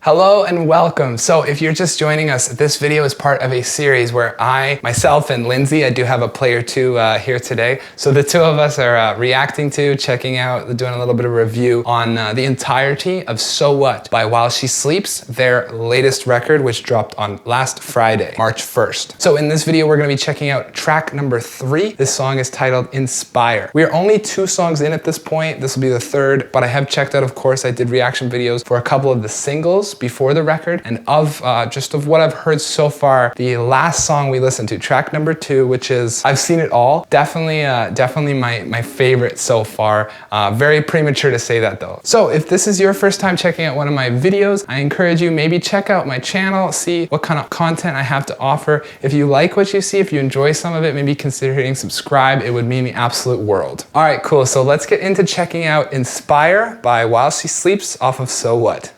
Hello and welcome. So if you're just joining us, this video is part of a series where myself and Lindsay, I do have a player two here today. So the two of us are reacting to, checking out, doing a little bit of review on the entirety of So What by While She Sleeps, their latest record, which dropped on last Friday, March 1st. So in this video, we're gonna be checking out track number 3. This song is titled Inspire. We are only 2 songs in at this point. This will be the 3rd, but I have checked out, of course, I did reaction videos for a couple of the singles before the record, and of what I've heard so far, the last song we listened to, track number 2, which is I've Seen It All, definitely my favorite so far. Very premature to say that though. So if this is your first time checking out one of my videos, I encourage you maybe check out my channel, see what kind of content I have to offer. If you like what you see, if you enjoy some of it, maybe consider hitting subscribe. It would mean the absolute world. All right, cool. So let's get into checking out Inspire by While She Sleeps off of So What.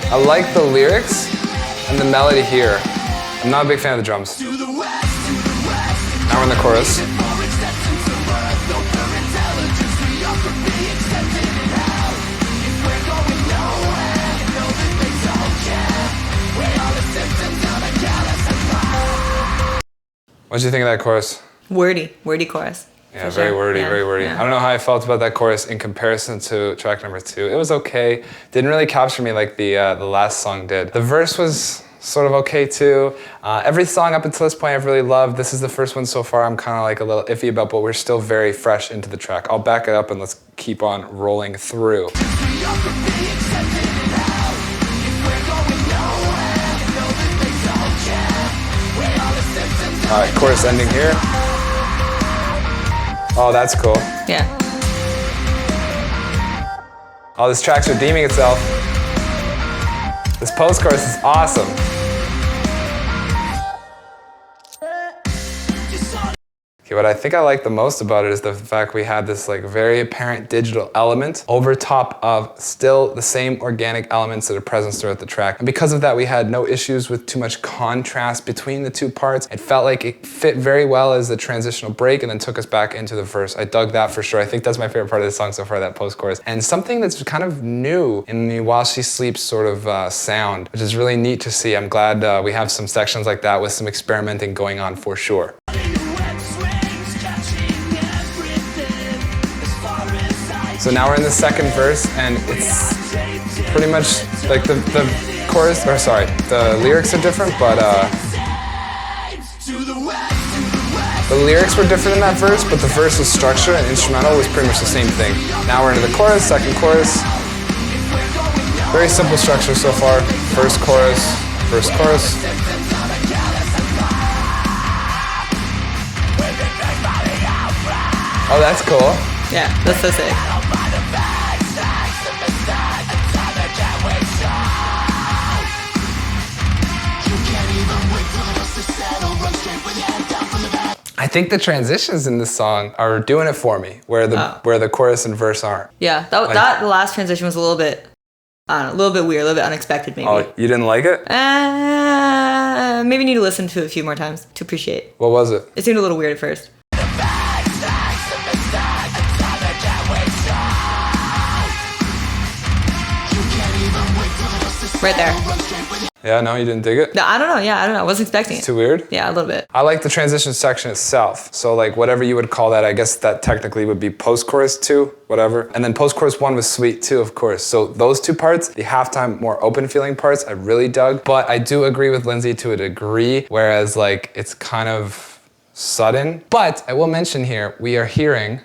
I like the lyrics and the melody here. I'm not a big fan of the drums. Now we're in the chorus. What did you think of that chorus? Wordy chorus. Yeah, very wordy, very wordy. Yeah. I don't know how I felt about that chorus in comparison to track number 2. It was okay. Didn't really capture me like the last song did. The verse was sort of okay too. Every song up until this point I've really loved. This is the first one so far I'm kind of like a little iffy about, but we're still very fresh into the track. I'll back it up and let's keep on rolling through. All right, chorus ending here. Oh, that's cool. Yeah. Oh, this track's redeeming itself. This post-chorus is awesome. Okay, what I think I like the most about it is the fact we had this like very apparent digital element over top of still the same organic elements that are present throughout the track. And because of that, we had no issues with too much contrast between the 2 parts. It felt like it fit very well as the transitional break and then took us back into the verse. I dug that for sure. I think that's my favorite part of the song so far, that post-chorus. And something that's kind of new in the While She Sleeps sort of sound, which is really neat to see. I'm glad we have some sections like that with some experimenting going on for sure. So now we're in the 2nd verse, and it's pretty much like the chorus, or sorry, the lyrics are different, but the lyrics were different in that verse, but the verse's structure and instrumental was pretty much the same thing. Now we're into the chorus, 2nd chorus. Very simple structure so far. First chorus, first chorus. Oh, that's cool. Yeah, that's so sick. I think the transitions in this song are doing it for me, where the chorus and verse aren't. Yeah, that last transition was a little bit, I don't know, a little bit weird, a little bit unexpected maybe. Oh, you didn't like it? Maybe need to listen to it a few more times to appreciate. What was it? It seemed a little weird at first. Right there. Yeah, no, you didn't dig it? No, I don't know. Yeah, I don't know. I wasn't expecting it. Too weird? Yeah, a little bit. I like the transition section itself. So like whatever you would call that, I guess that technically would be post-chorus 2, whatever. And then post-chorus 1 was sweet too, of course. So those 2 parts, the halftime, more open feeling parts, I really dug. But I do agree with Lindsay to a degree, whereas like it's kind of sudden. But I will mention here, we are hearing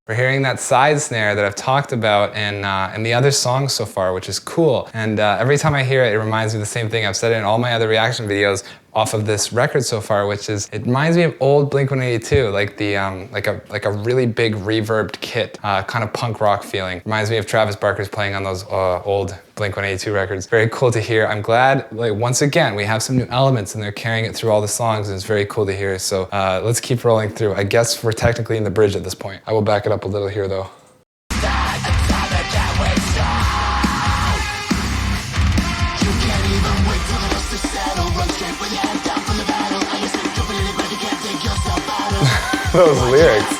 We're hearing that side snare that I've talked about in the other songs so far, which is cool. And every time I hear it, it reminds me of the same thing. I've said it in all my other reaction videos. off of this record so far, which is, it reminds me of old Blink-182, like the like a really big reverbed kit, kind of punk rock feeling. Reminds me of Travis Barker's playing on those old Blink-182 records. Very cool to hear. I'm glad, like, once again, we have some new elements and they're carrying it through all the songs, and it's very cool to hear. So let's keep rolling through. I guess we're technically in the bridge at this point. I will back it up a little here though. Those lyrics.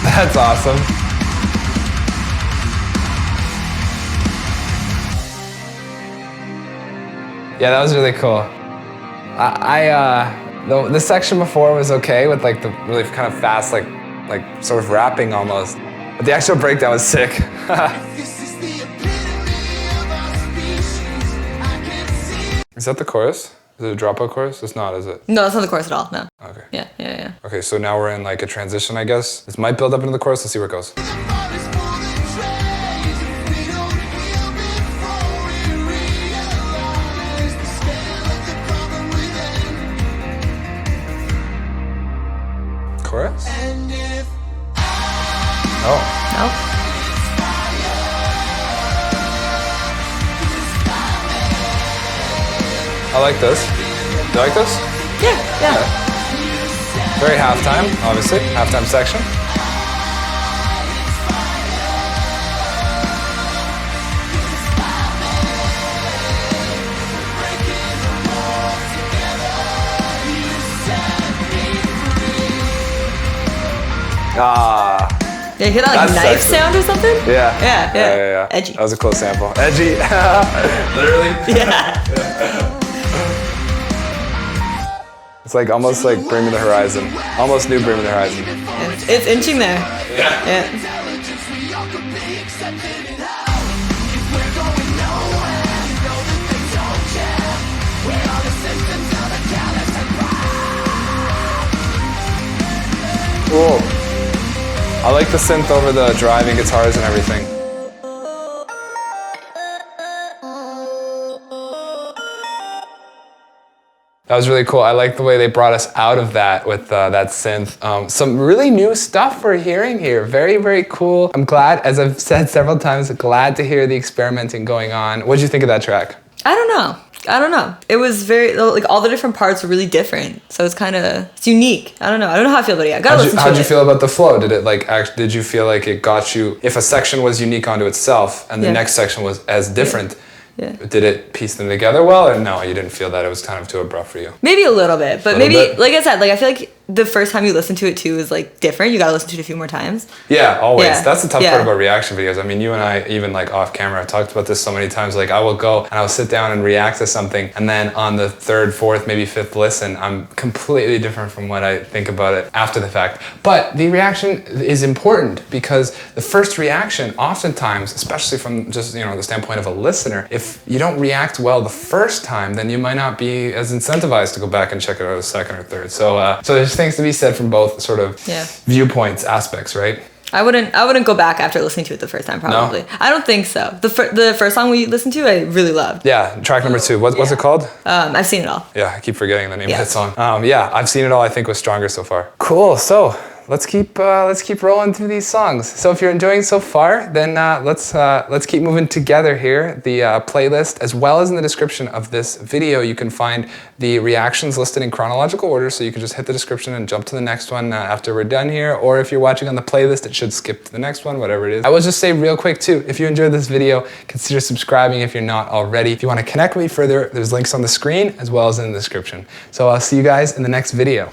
That's awesome. Yeah, that was really cool. The section before was okay with like the really kind of fast, like sort of rapping almost. But the actual breakdown was sick. Is that the chorus? Is it a dropout chorus? It's not, is it? No, that's not the chorus at all, no. Okay. Yeah. Okay, so now we're in like a transition, I guess. This might build up into the chorus. Let's see where it goes. Chorus? Oh. Nope. I like this. You like this? Yeah. Very halftime, obviously. Halftime section. Ah. Yeah, you hear that like knife sexy. sound or something? Yeah. Edgy. That was a close sample. Edgy. Literally. Yeah. It's like almost like Bring Me the Horizon. Almost new Bring Me the Horizon. It's inching there. Yeah. Cool. I like the synth over the driving guitars and everything. That was really cool. I like the way they brought us out of that with that synth. Some really new stuff we're hearing here. Very, very cool. I'm glad, as I've said several times, glad to hear the experimenting going on. What did you think of that track? I don't know. It was very, like, all the different parts were really different. So it's unique. I don't know how I feel about it. I gotta listen to it. How'd you feel about the flow? Did it did you feel like it got you, if a section was unique onto itself and the next section was as different, did it piece them together well, or no, you didn't feel that it was kind of too abrupt for you? Maybe a little bit, but like I said, like I feel like the first time you listen to it too is like different. You gotta listen to it a few more times. Yeah, always. Yeah. That's the tough part about reaction videos. I mean, you and I, even like off camera, have talked about this so many times. Like I will go and I'll sit down and react to something, and then on the third, fourth, maybe fifth listen, I'm completely different from what I think about it after the fact. But the reaction is important because the first reaction, oftentimes, especially from just the standpoint of a listener, if you don't react well the first time, then you might not be as incentivized to go back and check it out a second or third. So there's things to be said from both sort of viewpoints, aspects, right? I wouldn't go back after listening to it the first time, probably. No? I don't think so. The first song we listened to, I really loved. Yeah, track number 2. What's it called? I've Seen It All. Yeah, I keep forgetting the name of that song. I've Seen It All, I think, was stronger so far. Cool, so let's keep rolling through these songs. So if you're enjoying so far, then let's keep moving together here. The playlist, as well as in the description of this video, you can find the reactions listed in chronological order, so you can just hit the description and jump to the next one after we're done here. Or if you're watching on the playlist, it should skip to the next one, whatever it is. I will just say real quick too, if you enjoyed this video, consider subscribing if you're not already. If you want to connect with me further, there's links on the screen as well as in the description. So I'll see you guys in the next video.